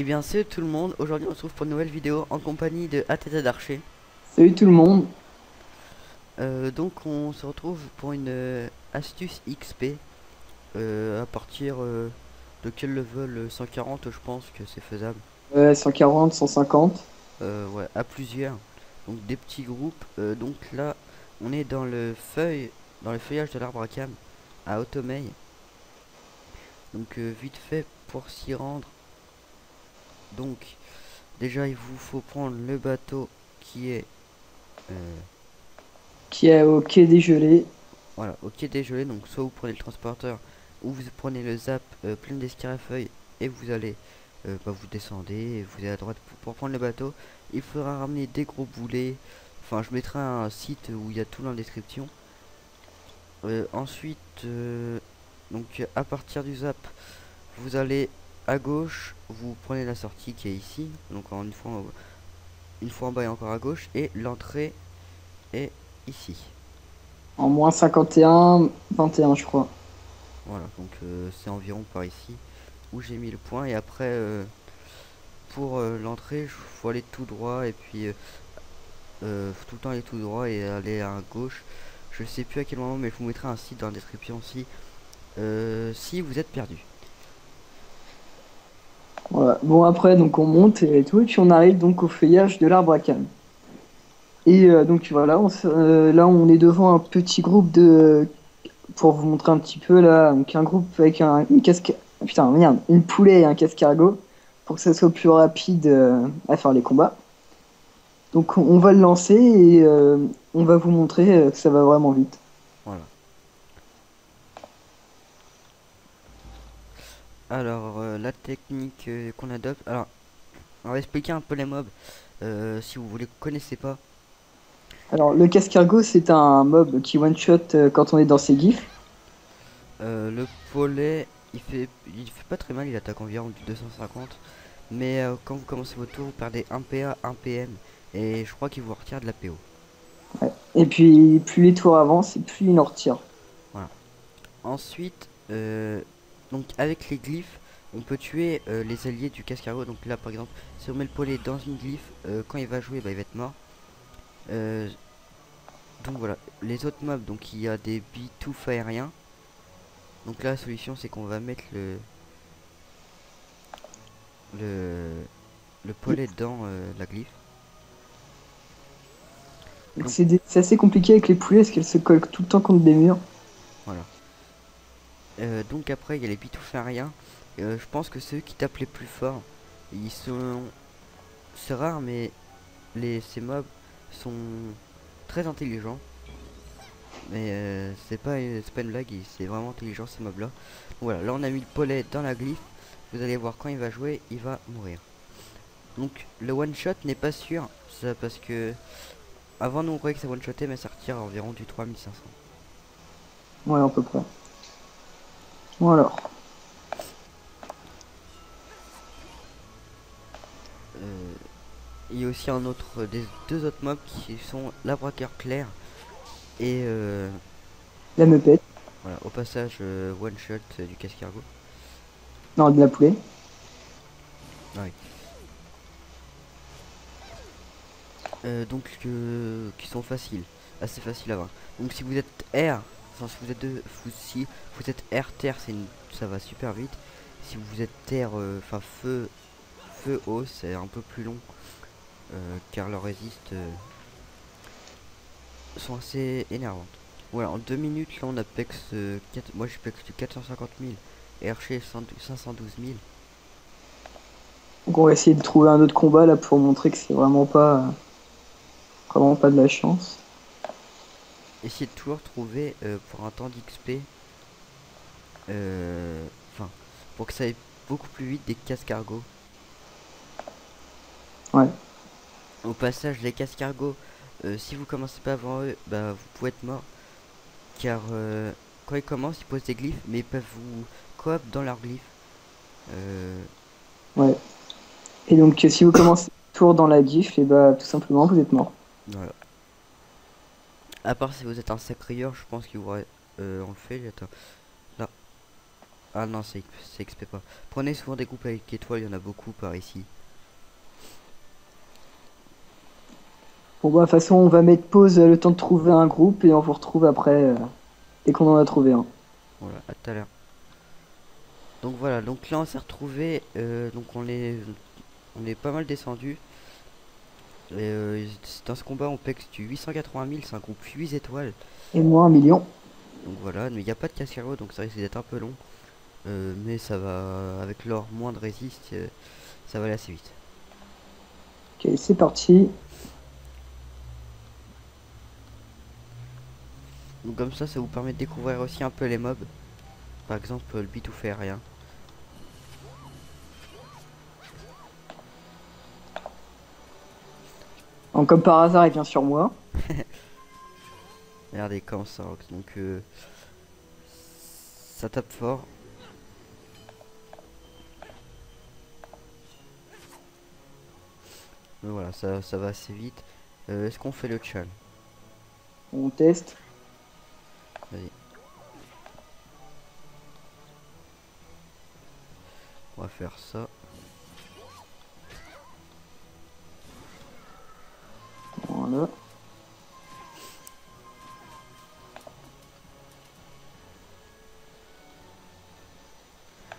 Eh bien salut tout le monde, aujourd'hui on se retrouve pour une nouvelle vidéo en compagnie de ATT d'Archer. Salut tout le monde. Donc on se retrouve pour une astuce XP à partir de quel level 140, je pense que c'est faisable. 140, 150. Ouais, à plusieurs, donc des petits groupes. Donc là on est dans le feuillage de l'arbre à cam à Automei. Donc vite fait pour s'y rendre. Donc déjà il vous faut prendre le bateau qui est euh, Qui est au quai des gelées. voilà, au quai des gelées, donc soit vous prenez le transporteur ou vous prenez le zap plein d'escarafeuilles et vous allez vous descendez et vous allez à droite pour prendre le bateau. Il faudra ramener des gros boulets. Enfin, je mettrai un site où il y a tout dans la description. Ensuite, donc à partir du zap, vous allez à gauche, vous prenez la sortie qui est ici. Donc une fois en bas et encore à gauche et l'entrée est ici. En moins 51, 21 je crois. Voilà, donc c'est environ par ici où j'ai mis le point. Et après, pour l'entrée, il faut aller tout droit. Et puis, tout le temps aller tout droit et aller à gauche. Je sais plus à quel moment, mais je vous mettrai un site dans la description aussi. Si vous êtes perdu. Voilà. Bon après donc on monte et tout et puis on arrive donc au feuillage de l'arbre à cam. Et donc voilà, là on est devant un petit groupe de pour vous montrer un petit peu là, donc un groupe avec une casque putain merde, une poulet et un casque-cargo pour que ça soit plus rapide à faire les combats. Donc on va le lancer et on va vous montrer que ça va vraiment vite. Voilà. Alors, la technique qu'on adopte. Alors, on va expliquer un peu les mobs. Si vous voulez, connaissez pas. Alors, le cascargo, c'est un mob qui one-shot quand on est dans ses gifs. Le pollet, il fait pas très mal. Il attaque environ du 250. Mais quand vous commencez votre tour, vous perdez 1 PA, 1 PM. Et je crois qu'il vous retire de la PO. Ouais. Et puis, plus les tours avancent, et plus il en retire. Voilà. Ensuite, donc avec les glyphes, on peut tuer les alliés du cascargo. Donc là, par exemple, si on met le pollet dans une glyphe, quand il va jouer, bah, il va être mort. Euh, donc voilà, les autres mobs, donc il y a des bitoufs aériens. Donc là, la solution, c'est qu'on va mettre le, le pollet dans la glyphe. Donc, Donc c'est assez compliqué avec les poulets parce qu'elles se collent tout le temps contre des murs. voilà. Donc après, il y a les bitoufs aériens. Je pense que ceux qui tapent les plus forts, ils sont... C'est rare, mais ces mobs sont très intelligents. Mais c'est pas une blague, c'est vraiment intelligent ces mobs là. Voilà, là on a mis le pollet dans la glyphe. Vous allez voir quand il va jouer, il va mourir. Donc le one shot n'est pas sûr, ça parce que avant nous on croyait que ça one shotait, mais ça retire environ du 3500. Ouais, à peu près. Bon alors. Euh, il y a aussi un autre, des deux autres mobs qui sont la braqueur clair et La meupette. voilà, au passage one shot du cascargo. Non, de la poulet. Ouais. Donc qui sont faciles, assez faciles à voir. Donc si vous êtes R, enfin si vous êtes si vous êtes R terre, ça va super vite. Si vous êtes terre, enfin feu eau, c'est un peu plus long car leurs résistes sont assez énervantes. Voilà, en 2 minutes là on a pex moi j'ai pex du 450 000 et Archer 512 000. Donc on va essayer de trouver un autre combat là pour montrer que c'est vraiment pas de la chance. Essayez de toujours trouver pour un temps d'XP, enfin pour que ça aille beaucoup plus vite des casse-cargo. Ouais. Au passage, les casse-cargo, si vous commencez pas avant eux, bah vous pouvez être mort. Car quand ils commencent, ils posent des glyphes, mais ils peuvent vous coop dans leurs glyphes. Euh, Ouais. Et donc si vous commencez le tour dans la gif, et bah tout simplement vous êtes mort. voilà. À part si vous êtes un sacrieur, je pense qu'il vous on le fait. Attends. Là. Ah non, c'est XP pas. Prenez souvent des groupes avec étoiles, il y en a beaucoup par ici. Bon, bah, de toute façon, on va mettre pause le temps de trouver un groupe et on vous retrouve après, dès qu'on en a trouvé un. Voilà, à tout à l'heure. Donc voilà, donc là on s'est retrouvé, donc on est pas mal descendu. Et dans ce combat on pexe du 880 000, c'est un groupe 8 étoiles. Et moi, 1 million. Donc voilà, mais il n'y a pas de cascaro, donc ça risque d'être un peu long. Mais ça va, avec leur moins de résist, ça va aller assez vite. Ok, c'est parti. Donc comme ça vous permet de découvrir aussi un peu les mobs. Par exemple le bitoufé aérien. Donc, comme par hasard, il vient sur moi. Regardez comment ça rock. Donc ça tape fort. Mais voilà, ça va assez vite. Est-ce qu'on fait le chal? On teste. Vas-y. On va faire ça. Voilà.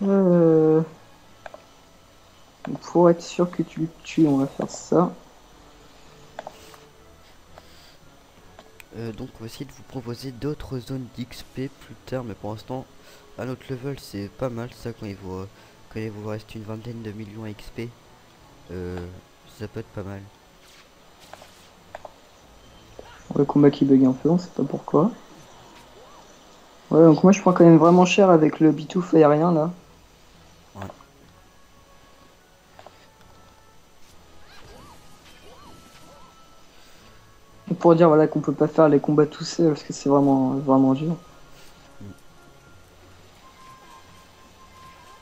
Euh, pour être sûr que tu le tues, on va faire ça. Donc on va essayer de vous proposer d'autres zones d'XP plus tard, mais pour l'instant à notre level c'est pas mal ça. Quand il vous reste une vingtaine de millions XP, ça peut être pas mal. Le combat qui bug un peu, on sait pas pourquoi. Ouais, donc moi je prends quand même vraiment cher avec le bitouf aérien là. Ouais. Et pour dire voilà qu'on peut pas faire les combats tout seul parce que c'est vraiment vraiment dur. Mm.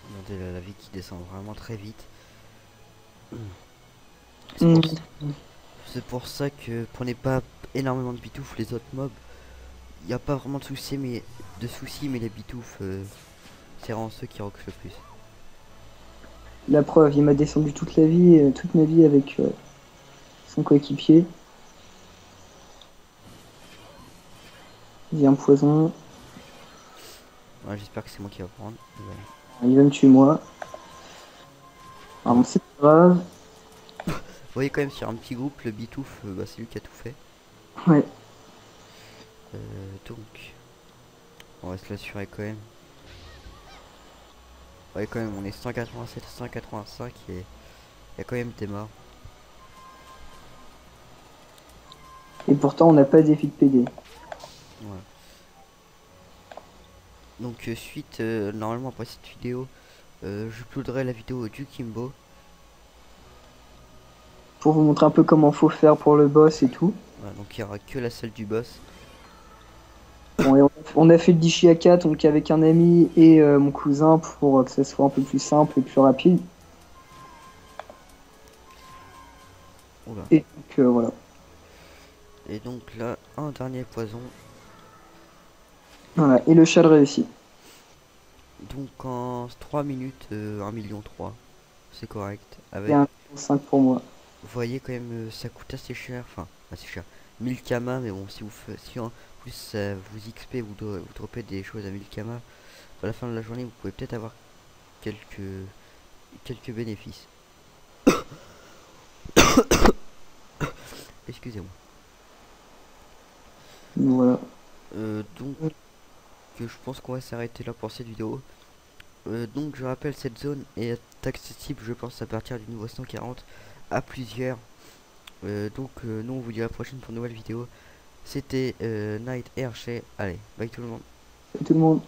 Regardez la vie qui descend vraiment très vite. C'est Hmm. pour, c'est pour ça que prenez pas énormément de bitouf les autres mobs. Il n'y a pas vraiment de soucis, mais les bitouf c'est vraiment ceux qui rockent le plus. La preuve, il m'a descendu toute la vie, toute ma vie avec son coéquipier. Il y a un poison, Ouais, j'espère que c'est moi qui va prendre. Voilà. il va me tuer moi. Alors c'est pas grave. Vous voyez quand même sur un petit groupe le bitouf, bah, c'est lui qui a tout fait. Ouais. Donc on va se l'assurer quand même. Ouais, quand même, on est 187 à 185 et il y a quand même des morts. Et pourtant on n'a pas d'effet de PD. Voilà. Donc suite, normalement après cette vidéo, je uploaderai la vidéo du Kimbo. Pour vous montrer un peu comment faut faire pour le boss et tout. Voilà, donc il n'y aura que la salle du boss. Bon, et on a fait le Dishiaka donc avec un ami et mon cousin pour que ça soit un peu plus simple et plus rapide. Oula. Et donc voilà. Et donc là, un dernier poison. Voilà. Et le chal réussi. Donc en 3 minutes, 1 million 3. C'est correct. Et Avec, 1,5 pour moi. vous voyez quand même, ça coûte assez cher. Enfin, assez cher. 1000 kama, mais bon, si en plus ça vous XP, vous dropez des choses à 1000 kama, à la fin de la journée, vous pouvez peut-être avoir quelques, quelques bénéfices. Excusez-moi. Voilà. Donc, je pense qu'on va s'arrêter là pour cette vidéo. Donc, je rappelle, cette zone est accessible, je pense, à partir du niveau 140 à plusieurs. Donc, nous, on vous dit à la prochaine pour une nouvelle vidéo. C'était Night et Archer. Allez, bye tout le monde. Salut tout le monde.